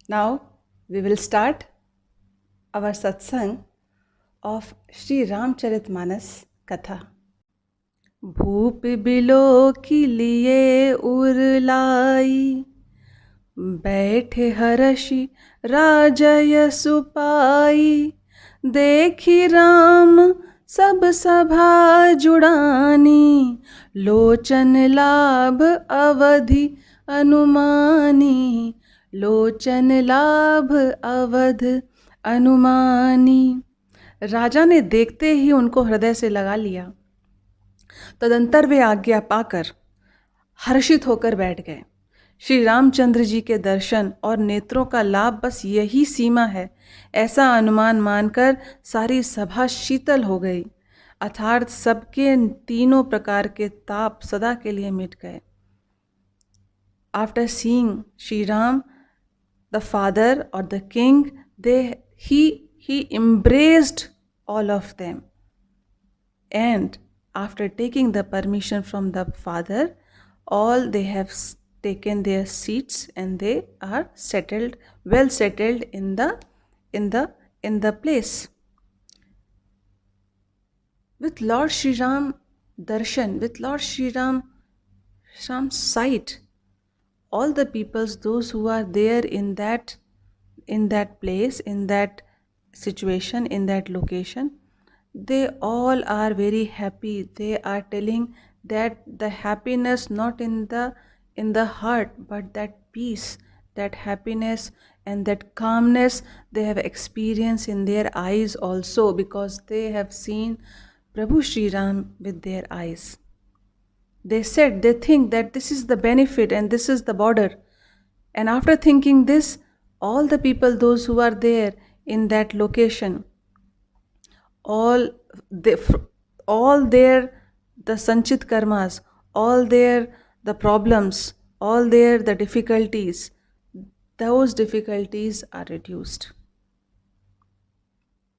Now we will start our satsang of Shri Ramcharitmanas Katha. Bhoop below की लिए उरलाई, बैठे हर्षि राजय सुपाई, देखी राम सब सभा जुड़ानी, लोचन लाभ अवधि अनुमानी, लोचन लाभ अवध अनुमानी। राजा ने देखते ही उनको हृदय से लगा लिया। तदंतर वे आज्ञा पाकर हर्षित होकर बैठ गए। श्री रामचंद्र जी के दर्शन और नेत्रों का लाभ बस यही सीमा है, ऐसा अनुमान मानकर सारी सभा शीतल हो गई, अर्थात सबके तीनों प्रकार के ताप सदा के लिए मिट गए। After seeing Shri Ram, the father or the king, he embraced all of them, and after taking the permission from the father, all they have taken their seats and they are settled, well settled in the place. With Lord Shri Ram darshan, with Lord Shri Ram's sight, all the peoples, those who are there in that place, in that situation, in that location, they all are very happy. They are telling that the happiness not in the heart, but that peace, that happiness and that calmness they have experienced in their eyes also, because they have seen Prabhu Shri Ram with their eyes. They said they think that this is the benefit and this is the border. And after thinking this, all the people, those who are there in that location, all their the sanchit karmas, all their the problems, all their the difficulties, those difficulties are reduced.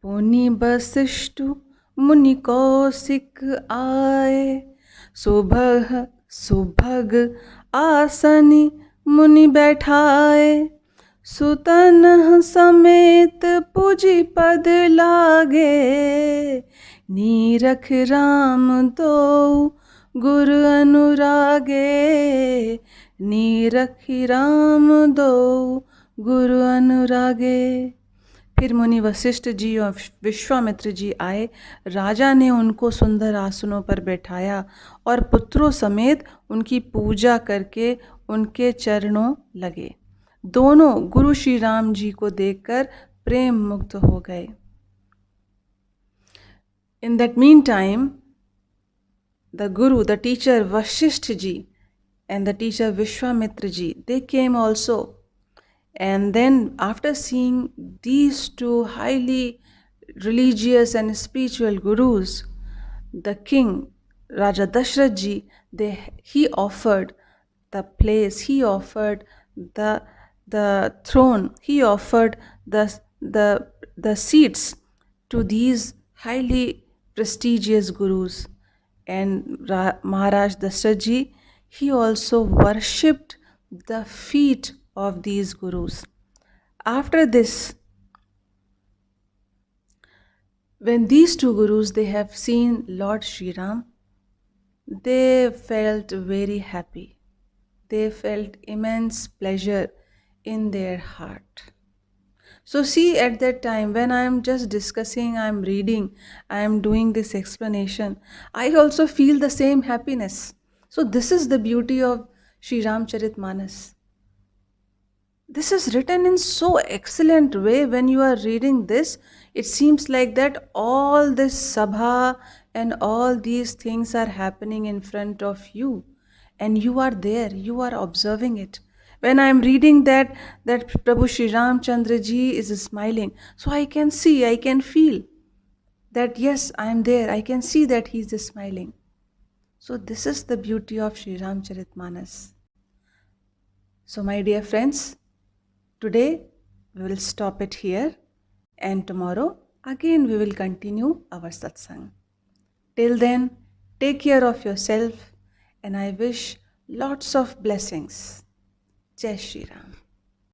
पुनि वसिष्ठु मुनि कौशिक आए, सुभग आसनि मुनि बैठाए, सुतन समेत पूजी पद लागे, नीरख राम दो गुरु अनुरागे, नीरख राम दो गुरु अनुरागे। फिर मुनि वशिष्ठ जी और विश्वामित्र जी आए। राजा ने उनको सुंदर आसनों पर बैठाया और पुत्रों समेत उनकी पूजा करके उनके चरणों लगे। दोनों गुरु श्री राम जी को देखकर प्रेम मुक्त हो गए। In that meantime, the guru, the teacher Vashishtha ji and the teacher Vishwamitra ji, they came also. And then after seeing these two highly religious and spiritual gurus, the king Raja Dashrath ji, he offered the place, he offered the throne, he offered the seats to these highly prestigious gurus. And Maharaj Dashrath ji, he also worshipped the feet of these gurus. After this, when these two gurus, they have seen Lord Shri Ram, they felt very happy. They felt immense pleasure in their heart. So see, at that time when I am just discussing, I am reading, I am doing this explanation, I also feel the same happiness. So this is the beauty of Shri Ramcharitmanas. This is written in so excellent way. When you are reading this, it seems like that all this sabha and all these things are happening in front of you, and you are there, you are observing it. When I am reading that Prabhu Shri Ramchandra ji is smiling, so I can see, I can feel that yes, I am there, I can see that he is smiling. So this is the beauty of Shri Ramcharitmanas. So my dear friends, today we will stop it here, and tomorrow again we will continue our satsang. Till then, take care of yourself, and I wish lots of blessings. Jai Shri Ram.